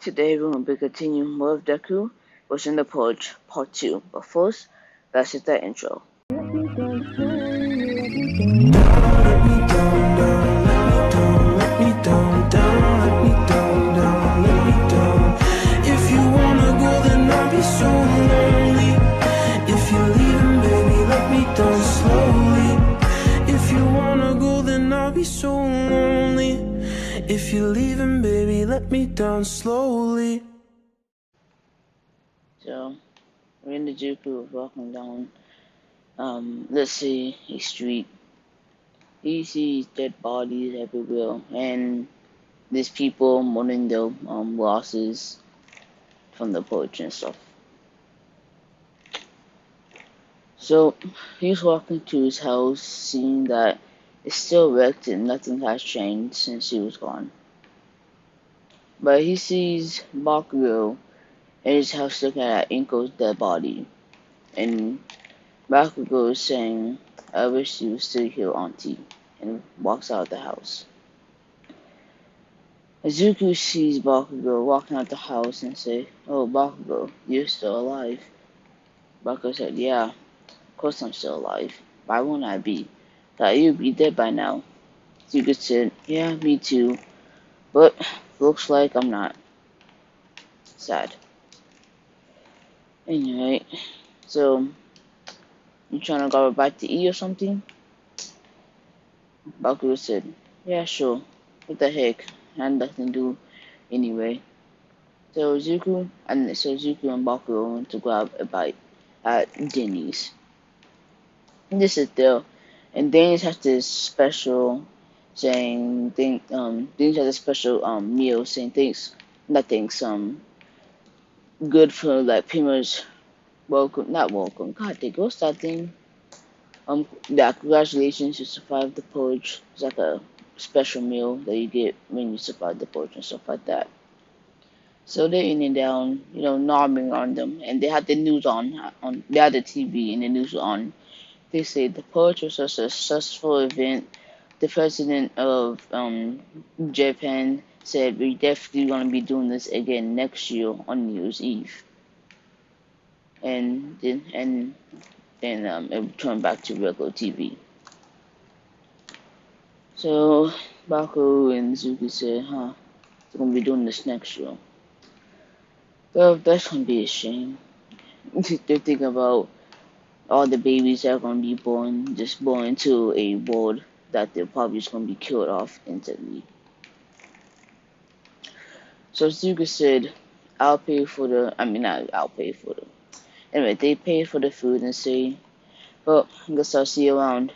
Today we will be continuing more of Deku, in the Purge, Part 2. But first, let's hit that intro. If you wanna go, then I'll be so lonely. If you're leaving, baby, let me down slowly. If you wanna go, then I'll be so lonely. If you're leaving, baby, let me down slowly. So, we're in the Deku, walking down, let's say, a street. He sees dead bodies everywhere, and there's people mourning their losses from the Purge and stuff. So, he's walking to his house, seeing that it's still wrecked and nothing has changed since he was gone. But he sees Bakugo in his house looking at Inko's dead body, and Bakugo is saying, "I wish you were still here, Auntie," and walks out of the house. Izuku sees Bakugo walking out the house and say, "Oh, Bakugo, you're still alive." Bakugo said, "Yeah, of course I'm still alive. Why won't I be? Thought you'd be dead by now." Izuku said, "Yeah, me too, but looks like I'm not." Sad. Anyway, so you trying to grab a bite to eat or something? Bakugo said, "Yeah, sure. What the heck? I had nothing to do anyway." So Zuko and Bakugo went to grab a bite at Denny's. And they sit there, and Denny's has this special saying, Denny's has a special meal saying things, nothing's good for like pretty much welcome, not welcome. God, dang, what's that thing? Yeah, congratulations, you survived the purge. It's like a special meal that you get when you survive the purge and stuff like that. So they're in and down, nobbing on them, and they had the news on they had the TV and the news on. They say the purge was a successful event. The president of Japan said we're definitely gonna be doing this again next year on New Year's Eve, and then it turned back to regular TV. So Baku and Zuki said, "Huh, they're gonna be doing this next year." Well, that's gonna be a shame. They're thinking about all the babies that are gonna be born, just born into a world that they're probably just gonna be killed off instantly. So Zuka said, "I'll pay for the. I mean, not I'll pay for the. Anyway, they paid for the food and say, well, I guess I'll see you around."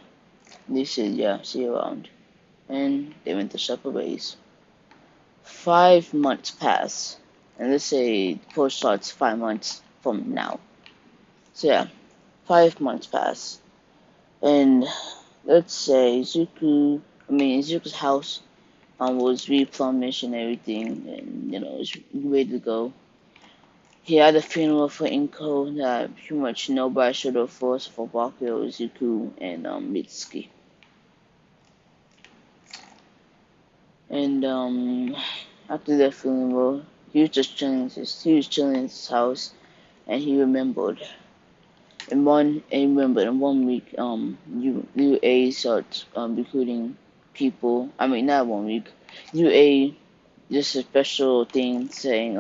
They said, "Yeah, see you around." And they went to separate ways. 5 months pass, and let's say the post starts 5 months from now. So yeah, 5 months pass, and let's say Zuku's house was replenished and everything, and it's ready to go. He had a funeral for Inko that pretty much nobody should have forced for Bakugo, Zuku, and Mitsuki. And after the funeral, he was chilling in his house, and he remembered. In 1 week, UA starts recruiting people. I mean, not 1 week. UA just a special thing saying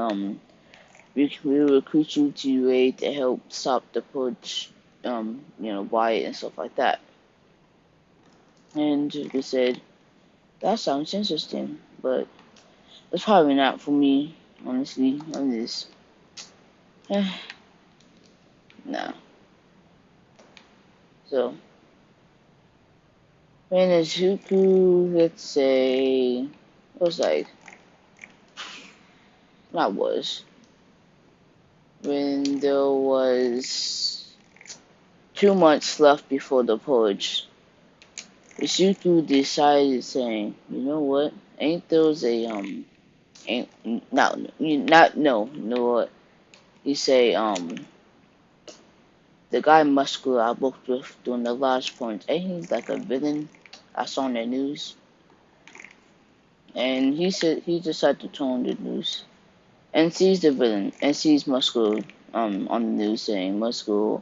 we will recruit you to UA to help stop the purge, riot and stuff like that. And Zuko said, "That sounds interesting, but it's probably not for me, honestly. On this, nah." So when Zuko, let's say, it was like, not was, when there was 2 months left before the purge, Zuko decided saying, "You know what? Ain't those a ain't not no, you know what?" He say the guy Muscular I worked with during the last point, ain't he like a villain I saw on the news?" And he said he decided to turn on the news, and sees the villain and sees Muscle on the news saying Muscle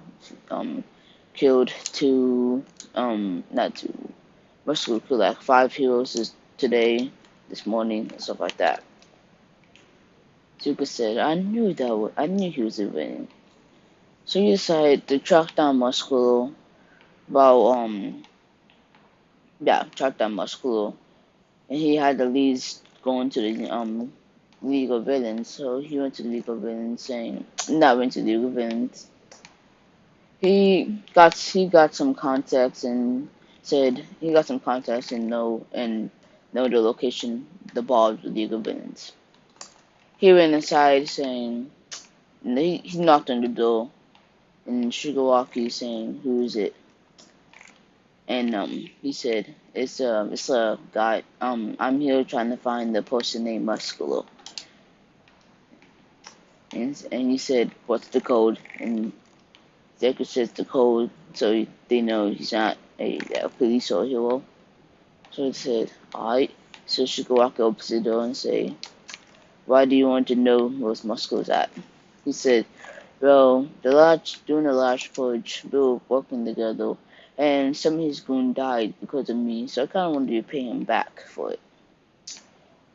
killed two not two Muscle killed like 5 heroes today, this morning, and stuff like that. Zuko said, I knew he was a villain. So he decided to track down Muscle while track down Muscle, and he had the leads going to the League of Villains. So he went to the League of Villains saying, not went to the League of Villains. He got some contacts and said he got some contacts and know the location, the ball of the League of Villains. He went inside saying he knocked on the door and Shigaraki saying, "Who is it?" And he said, it's a guy. I'm here trying to find the person named Musculo." And he said, "What's the code?" And Deku says the code, so they know he's not a police or hero. So he said, "Alright." So Shigaraki opens the door and say, "Why do you want to know where Musculo's at?" He said, "Well, during the last purge, we were working together, and some of his goons died because of me, so I kind of wanted to pay him back for it."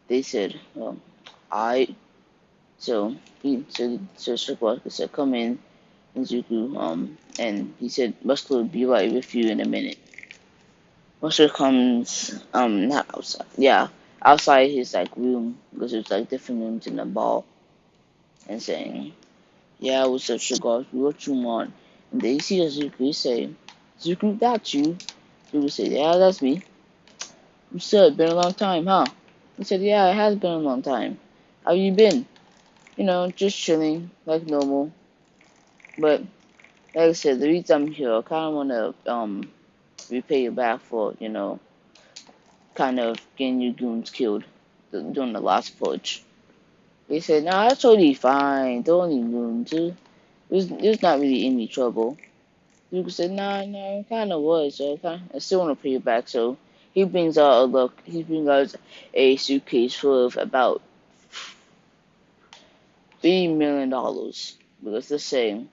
They said, "Well, alright." So Shigaraki said, "Come in, Izuku." And he said, "Muscle will be right with you in a minute." Muscle comes, not outside, yeah, outside his like room because there's like different rooms in the ball, and saying, "Yeah, what's up, Shigaraki? What you want?" And then you see Zuko, you say, "Zuko, that's you." Zuko said, "Yeah, that's me." "You said it's been a long time, huh?" He said, "Yeah, it has been a long time. How you been?" Just chilling, like normal. But, like I said, the reason I'm here, I kind of want to, repay you back for, kind of getting your goons killed during the last purge. They said, "Nah, that's totally fine. They're only goons. There's not really any trouble." Luke said, "Nah, nah, it kind of was. So I still want to pay you back." So he brings out a suitcase full of about $3 million because they're saying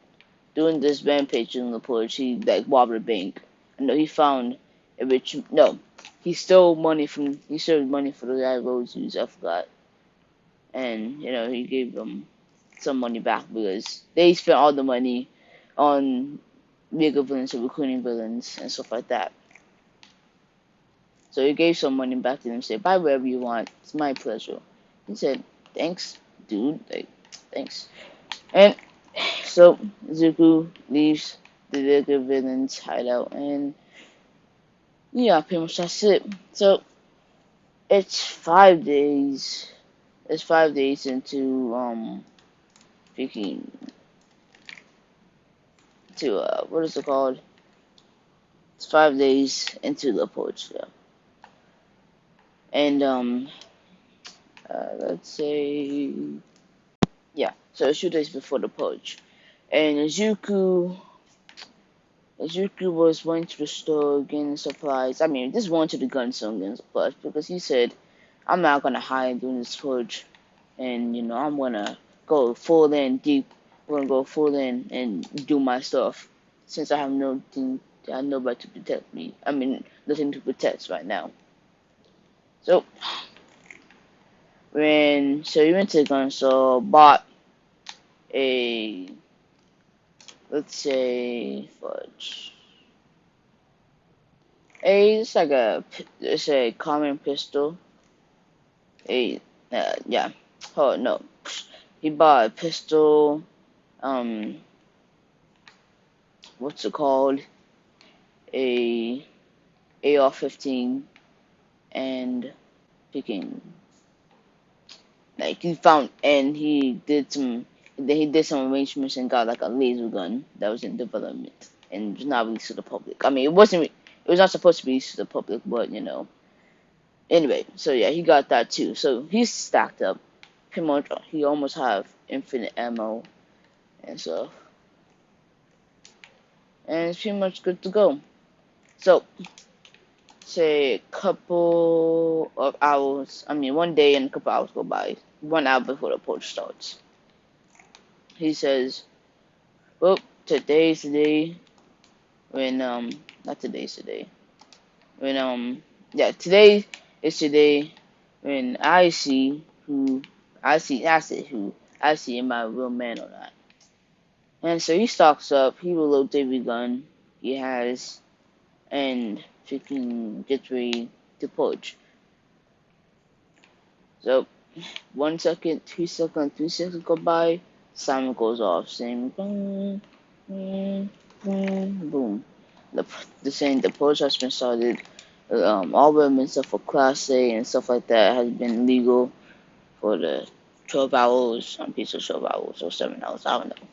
during this rampage in the purge, he like robbed a bank. And he found a rich. No, he stole money for the guy Rose used. I forgot. And he gave them some money back because they spent all the money on bigger villains or recruiting villains and stuff like that. So he gave some money back to them and said, "Buy whatever you want. It's my pleasure." He said, "Thanks, dude. Like, thanks." And so Zuko leaves the bigger villains hideout, and yeah, pretty much that's it. So it's 5 days. It's 5 days into speaking to what is it called? It's 5 days into the purge, yeah. And let's say, yeah. So it's 2 days before the purge, and Izuku was went to the store getting supplies. I mean, just went to the gun store getting supplies because he said, "I'm not gonna hide during this purge, and I'm gonna go full in deep. I'm gonna go full in and do my stuff since I have nobody to protect me. I mean, nothing to protect right now." So he went to the gun store, bought a, let's say, fudge. It's a common pistol. Yeah. Oh no, he bought a pistol. Um, what's it called? A AR-15, and picking like he found and he did some arrangements and got like a laser gun that was in development and was not released to the public. I mean, it was not supposed to be released to the public, but Anyway, so yeah, he got that too. So he's stacked up. Pretty much, he almost have infinite ammo and stuff, and it's pretty much good to go. So, say a couple of hours. I mean, one day and a couple hours go by. 1 hour before the purge starts. He says, "Well, today's the day when not today's the day when yeah, today is today when I see who I say who I see am I a real man or not." And so he stocks up. He reloads every gun he has and freaking gets ready to purge. So 1 second, 2 seconds, 3 seconds go by. Siren goes off, saying boom, boom, boom, boom. The saying the purge has been started. All women and stuff for Class A and stuff like that has been legal for the 12 hours, some piece of 12 hours or 7 hours, I don't know.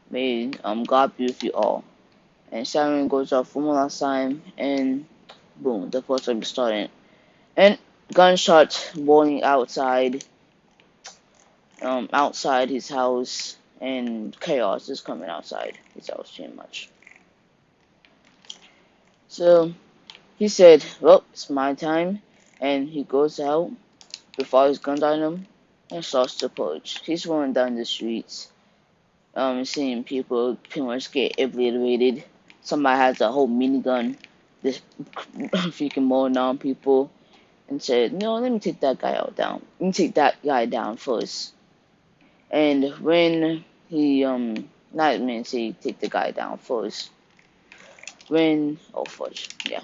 May God be with you all. And siren goes off one last time, and boom, the purge will be starting. And gunshots rolling outside his house, and chaos is coming outside his house pretty much. So he said, "Well, it's my time," and he goes out with all his guns on him and starts to purge. He's running down the streets, seeing people pretty much get obliterated. Somebody has a whole minigun, just freaking mowing down people, and said, "No, let me take that guy down. Let me take that guy down first." And when he not mean say take the guy down first. When oh fudge, yeah.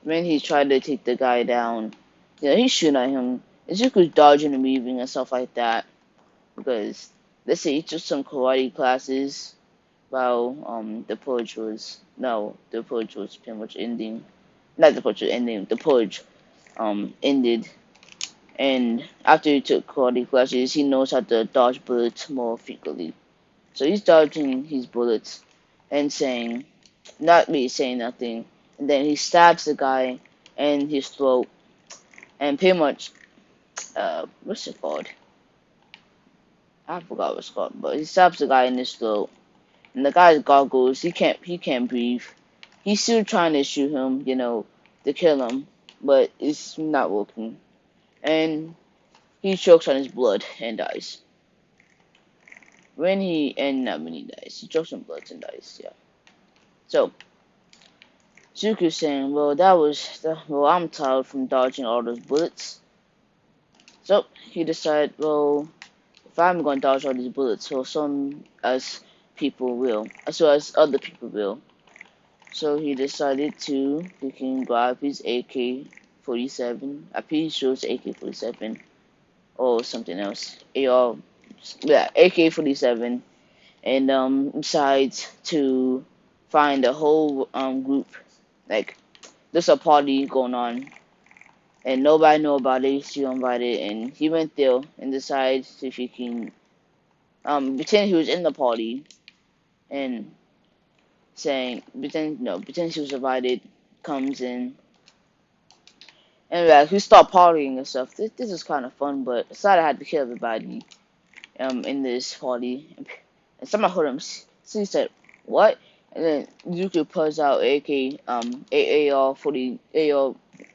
When he tried to take the guy down, he's shooting at him. Izuku's dodging and weaving and stuff like that. Because let's say he took some karate classes while the purge was pretty much ending. Not the purge was ending, the purge ended. And after he took karate classes, he knows how to dodge bullets more frequently. So he's dodging his bullets and not really saying nothing. And then he stabs the guy in his throat and pretty much, what's it called? I forgot what it's called, but he stabs the guy in his throat. And the guy's goggles, he can't breathe. He's still trying to shoot him, to kill him, but it's not working. And he chokes on his blood and dies. Not when he dies, he chokes on blood and dies, yeah. So, Zuko's saying, well, I'm tired from dodging all those bullets. So, he decided, well, if I'm going to dodge all these bullets, so some as well as other people will. So, he decided he can grab his AK-47. I'm pretty sure it's AK-47 or something else. AK-47. And, decides to find a whole, group. Like, there's a party going on, and nobody know about it. He's invited, and he went there and decided if he can pretend he was in the party and pretend he was invited. Comes in and he start partying and stuff. This is kind of fun, but decided I had to kill everybody in this party, and someone heard him. So he said, "What?" And then Zuko pulls out AR-40,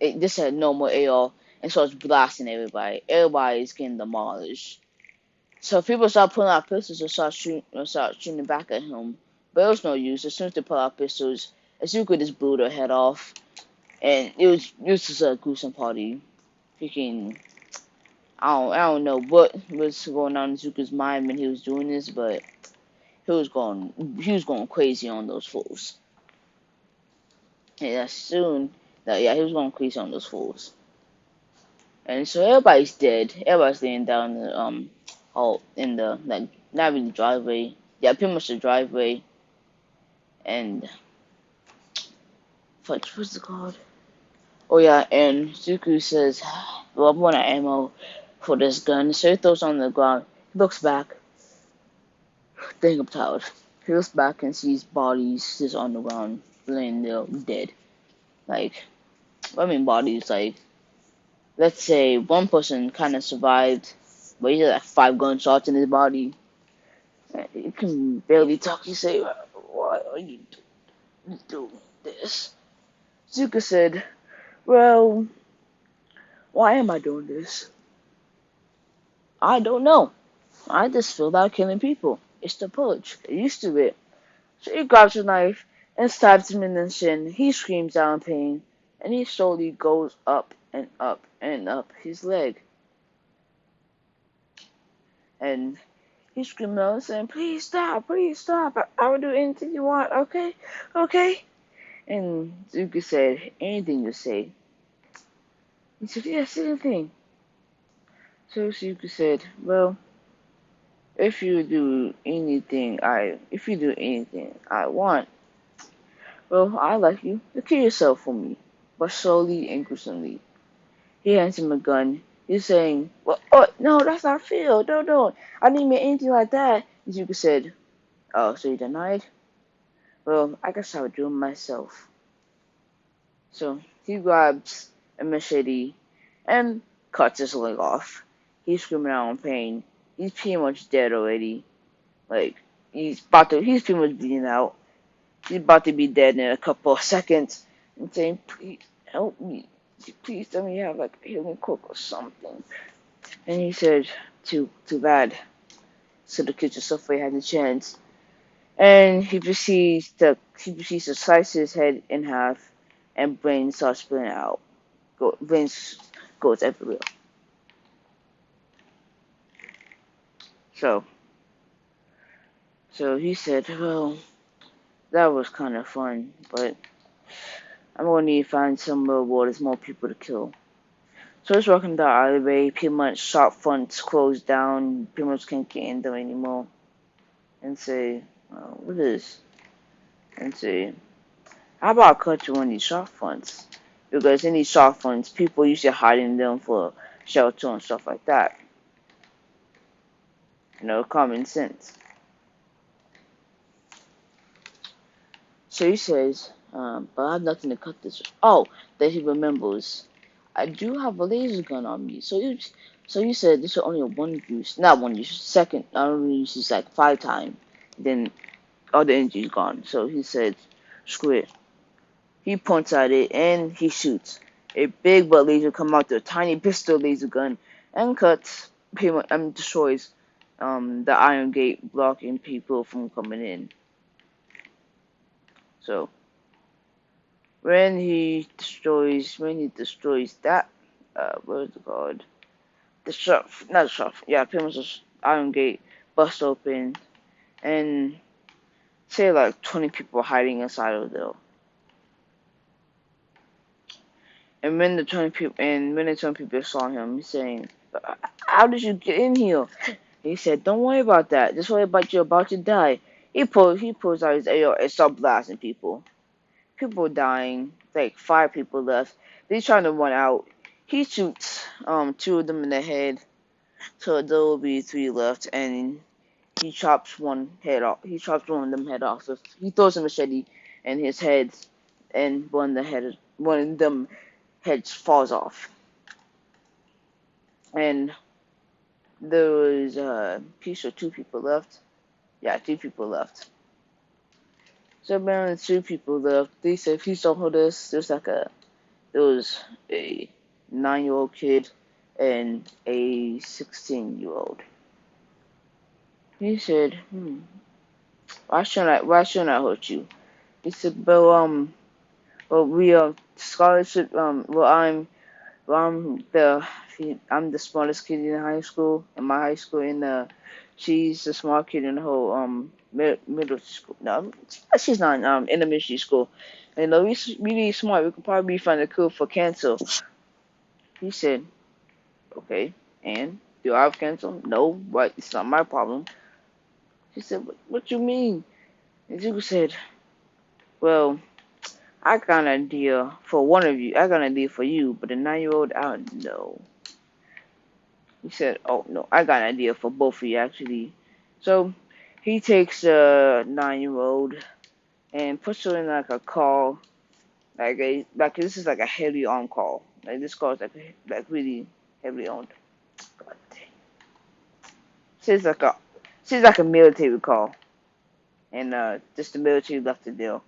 this is a normal AR, and starts blasting everybody. Everybody's getting demolished. So people start pulling out pistols and start shooting back at him. But it was no use. As soon as they pull out pistols, Zuko just blew their head off. And it was just a gruesome party. Freaking, I don't know what was going on in Zuko's mind when he was doing this, but he was going crazy on those fools. Yeah, he was going crazy on those fools. And so everybody's dead. Everybody's laying down in the not really driveway. Yeah, pretty much the driveway. And what's it called? Oh yeah, and Zuko says, "Well, I'm out of ammo for this gun." So he throws on the ground. He looks back. Dang, I'm tired. He looks back and sees bodies just on the ground, laying there dead. Like, bodies. Like, let's say one person kind of survived, but he had like 5 gunshots in his body. He can barely talk. He say, "Why are you doing this?" Zuko said, "Well, why am I doing this? I don't know. I just feel like killing people. It's the purge. Get used to it. So he grabs a knife and stabs him in the shin. He screams out in pain, and he slowly goes up and up and up his leg. And he's screaming out saying, please stop, I will do anything you want, okay? Okay? And Zuka said, anything you say. He said, yes, anything. So Zuka said, well, if you do anything I want, well, I'd like you to kill yourself for me, but slowly and gruesomely. He hands him a gun. He's saying, well, oh, no, that's not fair. No. I didn't mean anything like that. Zuka said, oh, so you denied? Well, I guess I would do it myself. So he grabs a machete and cuts his leg off. He's screaming out in pain. He's pretty much dead already. Like, he's pretty much bleeding out. He's about to be dead in a couple of seconds. And saying, please help me. Please tell me you have like a healing quirk or something. And he said, too bad. So the kid just afraid had a chance. And he proceeds to slice his head in half, and brain starts spilling out. Brains goes everywhere. So he said, well, that was kind of fun, but I'm going to need to find some more waters, more people to kill. So he's walking down the alleyway. Pretty much shop fronts closed down. Pretty much can't get in them anymore. And say, what is? And say, how about I cut to one of these shop fronts? Because in these shop fronts, people usually hide in them for shelter and stuff like that. Common sense. So he says, but I have nothing to cut this with. Oh, that he remembers. I do have a laser gun on me. So you said this is only a one use, not one use, second. I only use this like 5 times. Then all the energy's gone. So he said, screw it. He points at it and he shoots. A big butt laser comes out to a tiny pistol laser gun and cuts, pretty much, destroys the iron gate, blocking people from coming in. So when he destroys that, what is it called? The shop, not the shop, yeah, pretty much the iron gate busts open, and say like 20 people hiding inside of there. And when the 20 people saw him, he's saying, how did you get in here? He said, don't worry about that. Just worry about you're about to die. He pulls out his AR and starts blasting people. People dying. Like 5 people left. They're trying to run out. He shoots 2 of them in the head. So there will be 3 left, and he chops one head off. He chops one of them head off. So he throws a machete in his head, and one of them heads falls off. And there was a piece of 2 people left. Yeah, 2 people left. So apparently 2 people left. They said, please don't hold us. There was a 9-year-old kid and a 16-year-old. He said, why shouldn't I hurt you? He said, well, we scholarship. I'm the smartest kid in high school. In my high school, she's the smart kid in the whole middle school. No, she's not in elementary school. And we're really smart. We could probably find a cure for cancer. He said, okay, and do I have cancer? No, but it's not my problem. She said, what you mean? And Zuko said, well, I got an idea for one of you. I got an idea for you, but the 9-year-old, I don't know. He said, oh, no, I got an idea for both of you, actually. So he takes the 9-year-old and puts her in like a call, like this is like a heavy arm call. Like this call is like really heavily owned. God dang. Seems like a military call, and just the military left the deal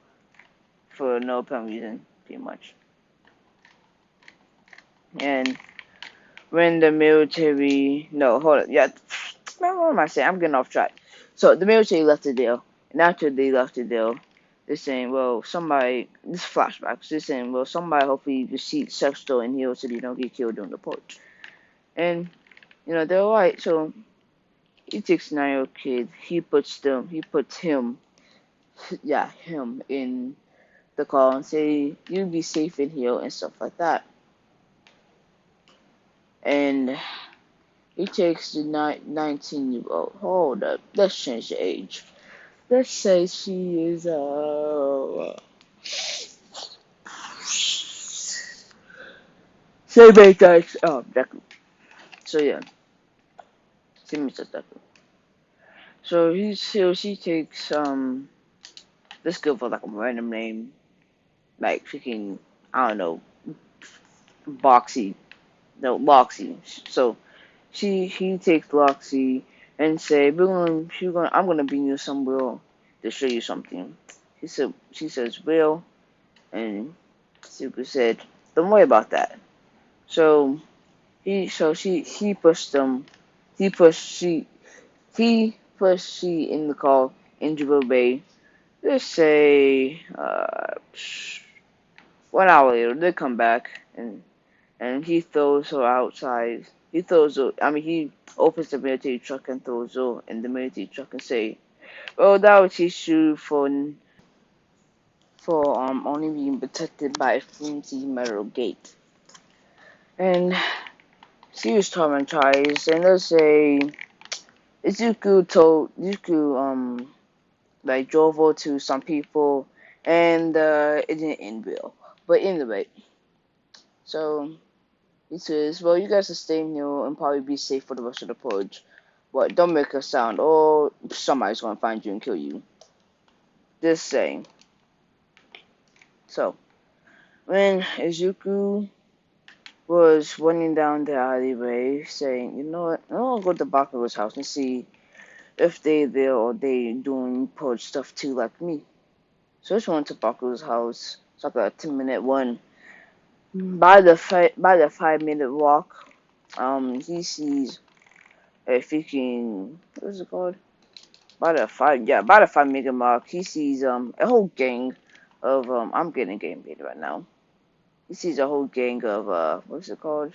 for no apparent reason, pretty much. And when the military, no, hold on, yeah, what am I saying? I'm getting off track. So the military left the deal, and after they left the deal, they're saying, well, somebody, this flashbacks, they're saying, well, somebody hopefully receipt sex store in here so they don't get killed during the purge. And, they're alright, so he takes a 9-year-old kid, he puts him, yeah, him in the car and say, you'll be safe in here and stuff like that. And he takes the 19-year-old. Hold up. Let's change the age. Let's say she is say make that Deku. So yeah, she meets us Deku. She takes let's go for like a random name, like freaking I don't know, Boxy. No, Loxy. So he takes Loxy and say, I'm gonna bring you somewhere to show you something. She says, Will, and Suku said, don't worry about that. So he pushed them, he pushed she in the car in Jewel Bay. Let's say 1 hour later they come back and he throws her outside. He opens the military truck and throws her in the military truck and say, "Oh, that was issue for only being protected by a flimsy metal gate." And she was traumatized. And let's say Izuku like drove her to some people, and it didn't end well. But anyway, so he says, well, you guys are staying here and probably be safe for the rest of the purge. But don't make a sound or somebody's gonna find you and kill you. Just saying. So, when Izuku was running down the alleyway saying, you know what, I'll go to Bakugo's house and see if they there or they doing purge stuff too like me. So I just went to Bakugo's house. It's like a 10-minute run. By the 5-minute walk, he sees a freaking what's it called? By the 5 minute mark, he sees a whole gang of I'm getting game bait right now. He sees a whole gang of what's it called?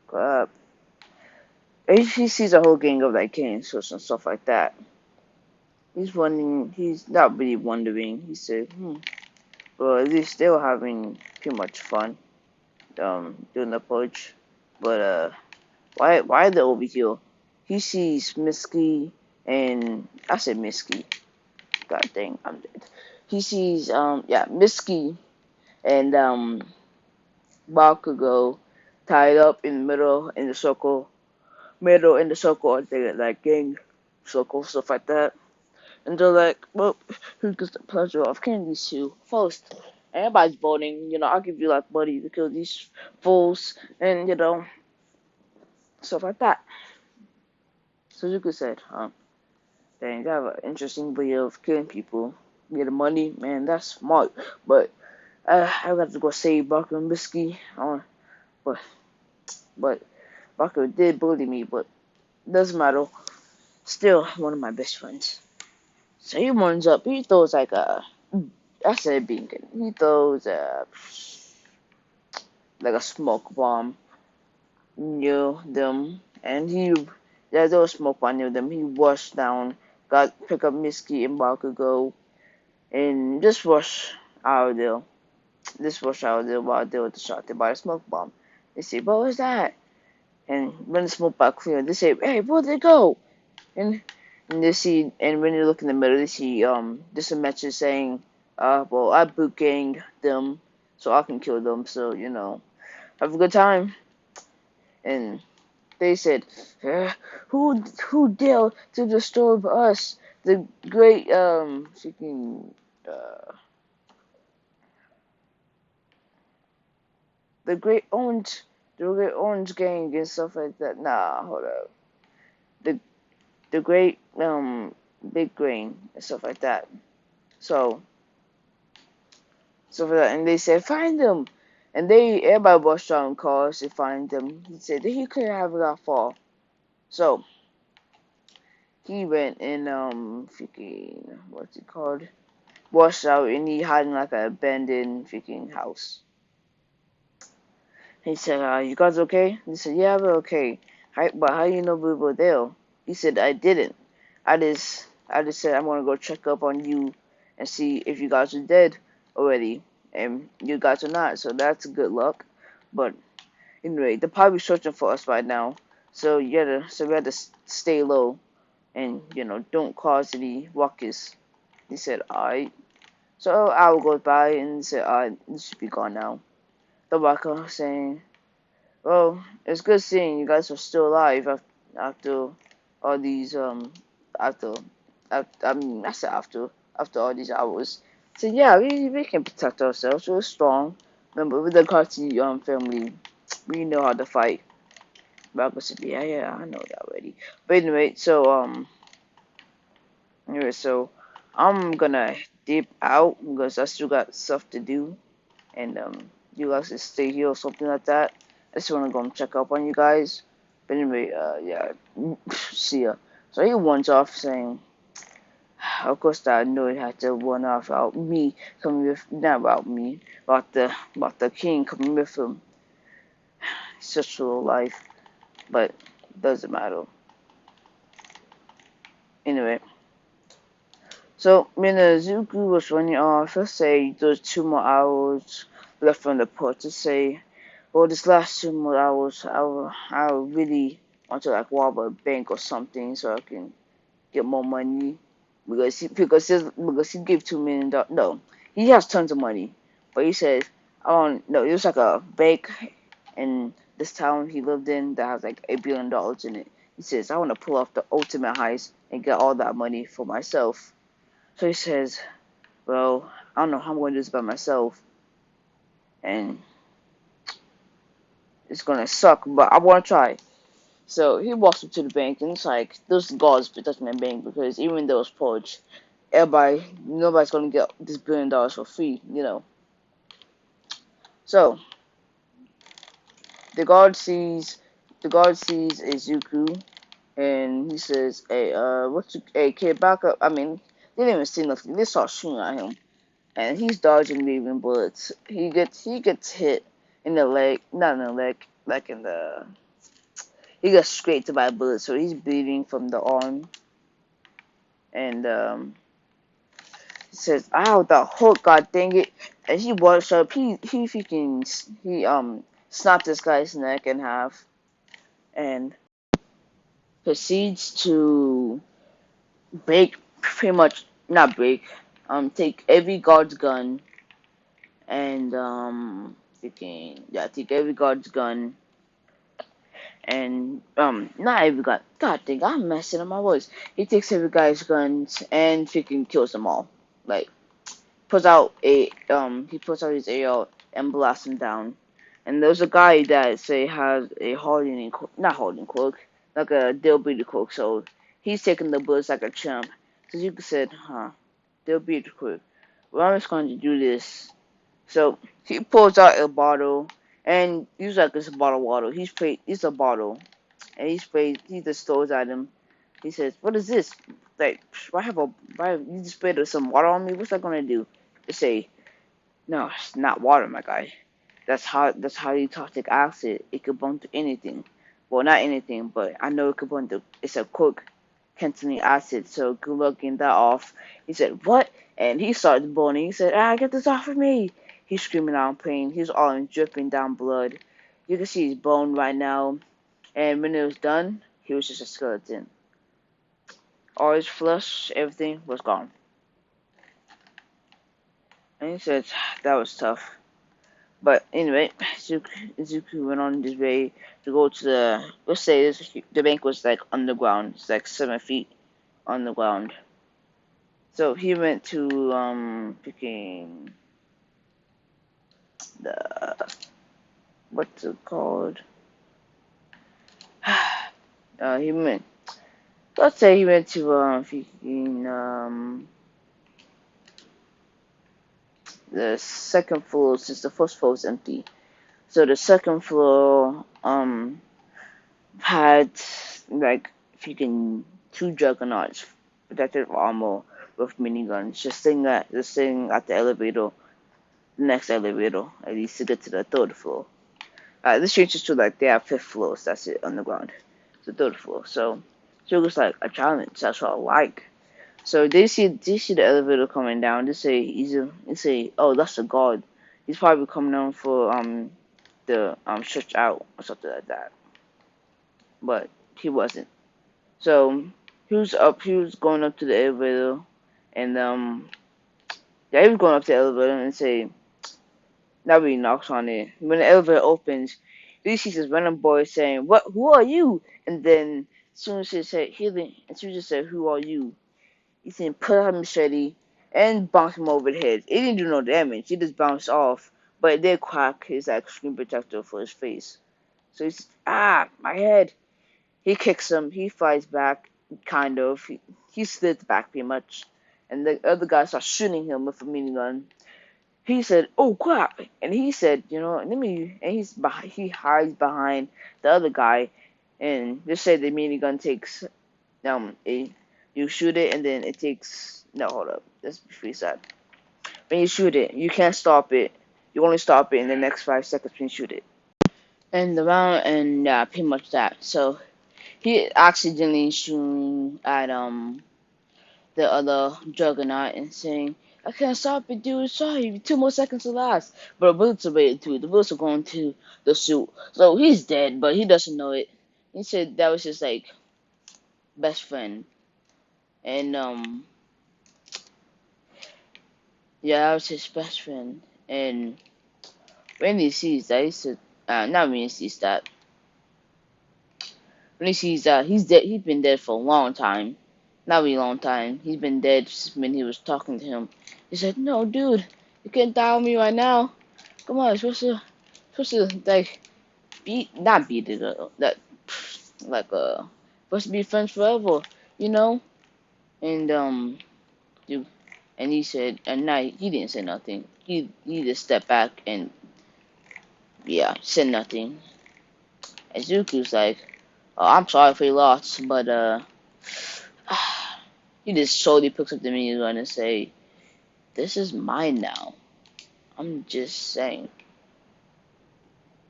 Crap. He sees a whole gang of like gangsters and stuff like that. He's not really wondering. He said, well, at least they were having too much fun doing the purge. But why are they over here? He sees Misky and I said Misky. God dang, I'm dead. He sees Misky and Bakugo tied up in the middle in the circle, they like gang circle stuff like that. And they're like, well, who gets the pleasure of killing these two first? Everybody's voting, I'll give you like money to kill these fools, and stuff like that. Suzuki said, dang, they have an interesting way of killing people. Get the money, man, that's smart. But I got to go save Baku and Bisky. But Baku did bully me, but doesn't matter. Still one of my best friends. So he runs up. He throws like I said beacon. He throws like a smoke bomb near them, and there's a smoke bomb near them. He rushed down, pick up Misky and Bakugo, and just rush out of there. Just rush out of there while they were distracted by a smoke bomb. They say, "What was that?" And when the smoke bomb cleared, they say, "Hey, where'd they go?" And they see, and when you look in the middle, they see just a message saying, well, I boot ganged them, so I can kill them. So have a good time. And they said, who dare to disturb us, the great freaking the great orange gang and stuff like that. Nah, hold up. The great big grain and stuff like that. So stuff like that. And they said find them, and everybody was trying cars to find them. He said that he couldn't have got far, so he went and freaking what's it called? Washed out, and he hid in like an abandoned freaking house. He said, "You guys okay?" He said, "Yeah, we're okay." But how you know we were there? He said, "I didn't. I just said I'm gonna go check up on you and see if you guys are dead already, and you guys are not. So that's good luck. But anyway, they're probably searching for us right now. So we had to stay low and don't cause any ruckus." He said, "Alright." So an hour goes by and he said, "Alright, you should be gone now." The worker saying, "Well, it's good seeing you guys are still alive after all these after, I mean I said after all these hours." So yeah, we can protect ourselves. We're strong. Remember, with the Carty family, we know how to fight. Marco said, "Yeah, I know that already." But anyway, so I'm gonna dip out because I still got stuff to do, and you guys can stay here or something like that. I just wanna go and check up on you guys. But anyway, yeah, see ya. So he runs off saying, of course I know it had to run off about me coming with, not about me, about the king coming with him. It's just a little life, but doesn't matter. Anyway, so Minazuki was running off. Let's say there's 2 more hours left on the port to say, well, this last 2 more hours, I really want to like rob a bank or something so I can get more money because he gave $2 million. No, he has tons of money, but he says I don't know. It was like a bank in this town he lived in that has like $1 billion in it. He says I want to pull off the ultimate heist and get all that money for myself. So he says, well, I don't know how I'm going to do this by myself, and it's gonna suck, but I want to try. So he walks up to the bank, and it's like those guards protecting the bank because even though it's purge, nobody's gonna get this $1 billion for free. So the guard sees Izuku, and he says, "Hey, hey, kid, back up." I mean, they didn't even see nothing. They start shooting at him, and he's dodging leaving bullets. He gets hit in the leg, not in the leg, like in the. He gets scraped by a bullet, so he's bleeding from the arm, and he says, "Ow, the hook! God dang it!" And he walks up. He snapped this guy's neck in half, and proceeds to break, pretty much not break, take every guard's gun and take every guard's gun and not every guy. God dang, I'm messing up my words. He takes every guy's guns and freaking kills them all. Like he puts out his AR and blasts them down. And there's a guy that say has a hardening not hardening cloak, like a deal breeder cloak. So he's taking the bullets like a champ. So you said, deal breeder cloak. Well, I'm just going to do this. So he pulls out a bottle and he's like it's a bottle of water. It's a bottle and he just throws at him. He says, "What is this? Like, why you just sprayed some water on me? What's that gonna do?" They say, "No, it's not water, my guy. That's highly toxic acid. It could burn to anything. Well, not anything, but I know it could burn to. It's a quick containing acid. So good luck getting that off." He said, "What?" And he started burning. He said, "Get this off of me!" He's screaming out in pain. He's all dripping down blood. You can see his bone right now. And when it was done, he was just a skeleton. All his flesh, everything was gone. And he said, that was tough. But anyway, Zuku went on his way to go to let's say the bank was like underground. It's like 7 feet underground. So he went to, picking the, what's it called? He went, let's say he went to, picking, the second floor since the first floor was empty. So the second floor had like freaking two juggernauts, protective armor with miniguns, just sitting at the elevator, the next elevator, at least to get to the third floor. This changes to like they have fifth floors. That's it underground. It's the third floor. So it looks like a challenge. That's what I like. So they see the elevator coming down. They say, oh, that's the guard. He's probably coming down for the stretch out or something like that. But he wasn't. So he was up. He was going up to the elevator, and yeah, he was going up to the elevator and say, now he knocks on it. When the elevator opens, he sees this random boy saying, "What? Who are you?" And then as soon as he said, as soon as he said, "Who are you?" He said, "Put out a machete and bounce him over the head." It didn't do no damage. He just bounced off, but it did crack his like screen protector for his face. So he's my head. He kicks him. He fights back, kind of. He slid back pretty much, and the other guy starts shooting him with a minigun. He said, "Oh crap!" And he said, "You know, let me." And he hides behind the other guy, and just say the minigun takes a you shoot it and then it takes no hold up. Let's reset. When you shoot it, you can't stop it. You only stop it in the next 5 seconds when you shoot it. And the round and yeah, pretty much that. So he accidentally shooting at the other juggernaut and saying, I can't stop it, dude. Sorry, 2 more seconds to last. But the bullets are ready too. The bullets are going to the suit. So he's dead, but he doesn't know it. He said that was his like best friend. And yeah, that was his best friend. And when he sees that, he said, not when he sees that. When he sees that, he's dead. He's been dead for a long time. Not really long time. He's been dead when he was talking to him. He said, "No, dude, you can't die on me right now. Come on, you're supposed to like not beat it up, that like supposed to be friends forever, you know." And dude, and he said, and now he didn't say nothing. He just stepped back and yeah, said nothing. And Zuko's like, "Oh, I'm sorry for your loss, but he just slowly picks up the minigun and say, this is mine now. I'm just saying."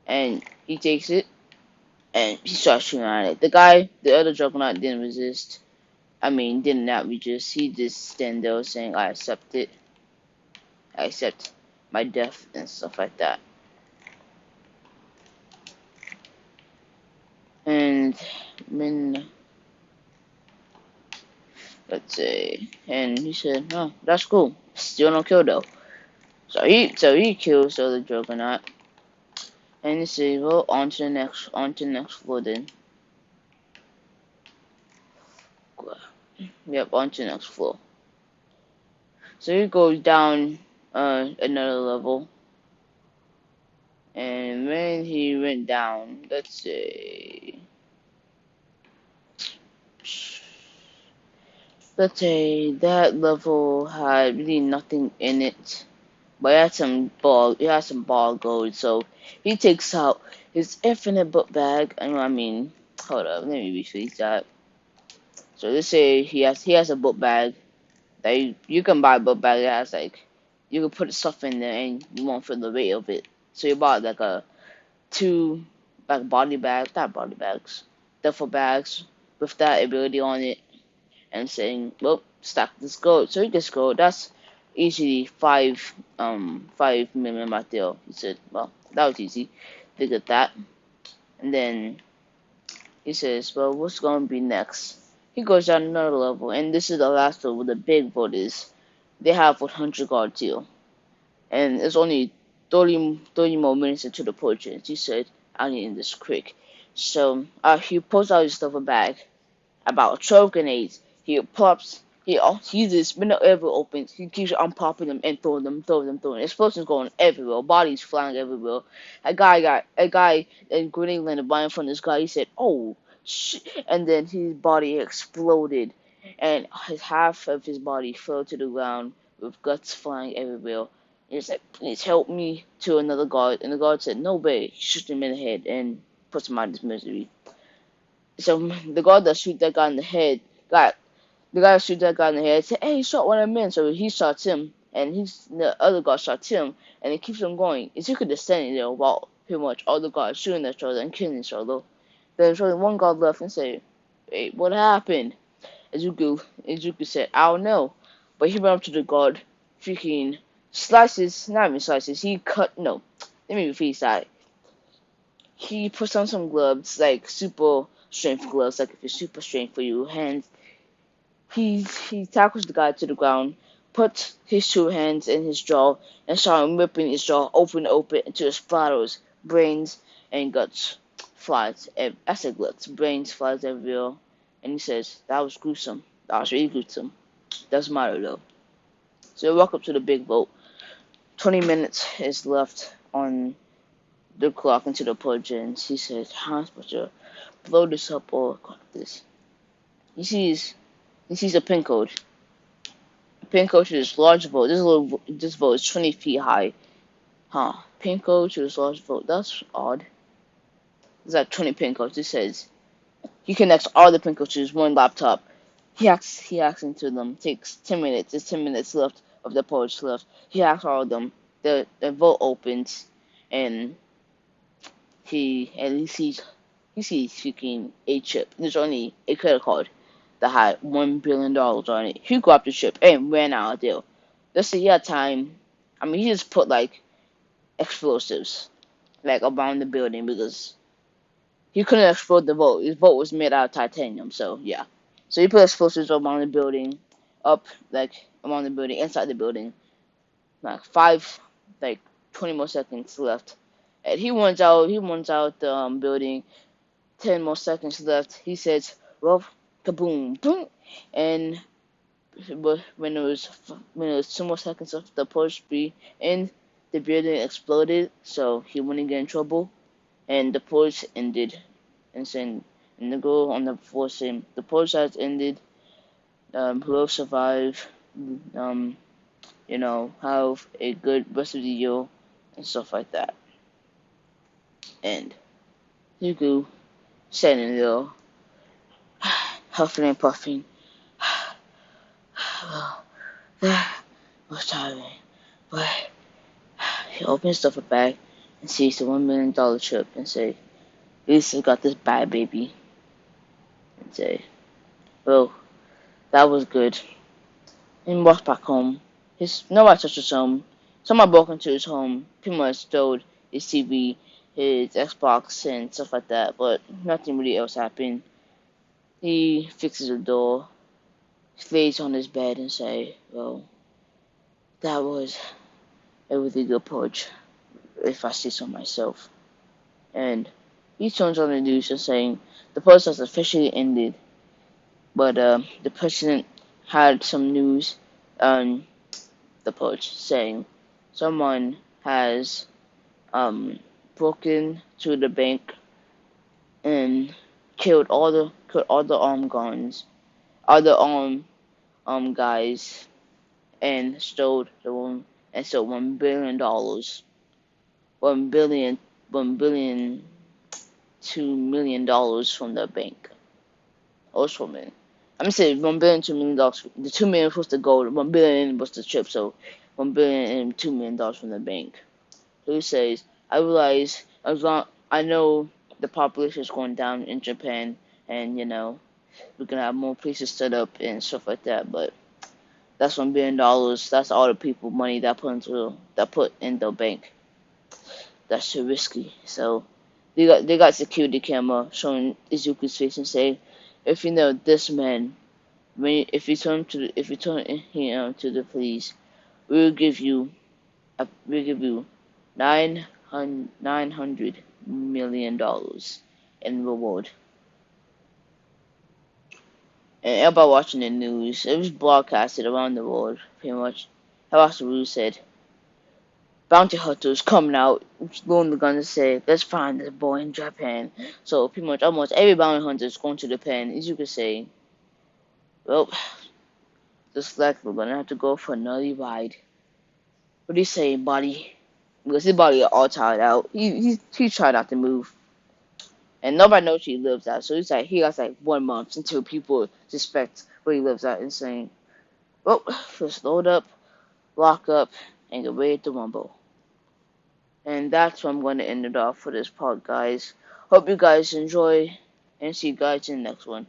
And he takes it and he starts shooting at it. The other Juggernaut didn't resist. I mean, did not resist. He just stand there saying, I accept it. I accept my death and stuff like that. And when, let's say, and he said, no, that's cool. Still no kill though. So he kills the other Juggernaut. And he says, well, on to the next floor then. Yep, on to the next floor. So he goes down another level. And when he went down, let's say that level had really nothing in it. But it had some ball gold, so he takes out his infinite book bag. I mean, hold up, let me rephrase that. So let's say he has a book bag that you can buy a book bag that has like you can put stuff in there and you won't feel the weight of it. So you bought like a two like body bags, not body bags, duffel bags with that ability on it, and saying, well, stack this gold. So he gets gold. That's easily 5 million right there. He said, well, that was easy to get that. And then he says, well, what's going to be next? He goes down another level, and this is the last one where the big vote is. They have 100 guards here, and it's only 30 more minutes into the purge. He said, I need in this quick. So he pulls out his duffel bag, about 12 grenades. He pops. He just when the ever opens, he keeps unpopping them and throwing them. Explosions going everywhere, bodies flying everywhere. A grenade landed right in front of this guy. He said, "Oh shit!" And then his body exploded, and half of his body fell to the ground with guts flying everywhere. He's like, please help me to another guard. And the guard said, no way. He shoots him in the head and puts him out of his misery. So the guard that shoot that guy in the head, the guy that shoot that guy in the head said, hey, he shot one of the men. So he shots him, and the other guy shots him, and it keeps on going. Ezekiel just standing there while pretty much all the guys shooting at each other and killing each other. There's only one guard left and say, hey, what happened? Ezekiel said, I don't know. But he went up to the guard, freaking slices, not even slices, he cut, no, let me rephrase that. He puts on some gloves, like super strength gloves, like if it's super strength for your hands. He tackles the guy to the ground, puts his two hands in his jaw, and started ripping his jaw open until it splatters, brains and guts flies. I said guts, brains flies everywhere. And he says, that was gruesome. That was really gruesome. Doesn't matter though. So we walk up to the big boat. 20 minutes is left on the clock into the purge, and he says, how am I supposed to blow this up or this? He sees a pin code. A pin code to this large boat. This boat is 20 feet high. Huh. Pin code to this large boat. That's odd. There's like 20 pin codes. It says he connects all the pin codes to his one laptop. He hacks into them. Takes 10 minutes. There's 10 minutes left of the purge left. He hacks all of them. The vote opens, and he sees freaking a chip. There's only a credit card that had $1 billion on it. He grabbed the chip and ran out of there. Let's say he had time. I mean, he just put like explosives like around the building because he couldn't explode the vote. His vote was made out of titanium, so yeah. So he put explosives around the building, around the building, inside the building. Like 20 more seconds left. And he runs out the building. 10 more seconds left. He says, well, kaboom, boom. And when it was 2 more seconds of the push be in, the building exploded, so he wouldn't get in trouble. And the push ended. And the girl on the floor saying, the push has ended. Whoever survive, have a good rest of the year and stuff like that. And Yuku standing there, huffing and puffing. Was tiring, but he opens the bag and sees the $1 million chip and say, at least I got this bad baby. And say, well, that was good. And walks back home. Nobody touched his home. Someone broke into his home, pretty much stole his TV, his Xbox, and stuff like that, but nothing really else happened. He fixes the door, lays on his bed and say, well, that was a really good purge, if I say so myself. And he turns on the news and saying, the purge has officially ended, but the president had some news on the purge saying someone has broken to the bank and killed all the armed guys, and stole $1 billion, $2 million from the bank. Also, man, I'm gonna say $1 billion, $2 million. The $2 million was the gold, $1 billion was the chip, so $1 billion and $2 million from the bank. So he says, I realize I know the population is going down in Japan, and we're gonna have more places set up and stuff like that, but that's $1 billion. That's all the people money that put in the bank. That's too risky. So they got security camera showing Izuku's face and say, if you know this man, if you turn him to the police, we'll give you $900 million in reward. And everybody watching the news, it was broadcasted around the world, pretty much. How Rule said, bounty hunters coming out, blowing the gun to say, let's find this boy in Japan. So pretty much almost every bounty hunter is going to Japan, as you could say. Well, just like we're gonna have to go for another ride. what do you say, body? Because his body is all tired out. He's trying not to move. And nobody knows he lives out. So he has like 1 month until people suspect where he lives at and saying, well, let's load up, lock up, and get ready to rumble. And that's where I'm going to end it off for this part, guys. Hope you guys enjoy, and see you guys in the next one.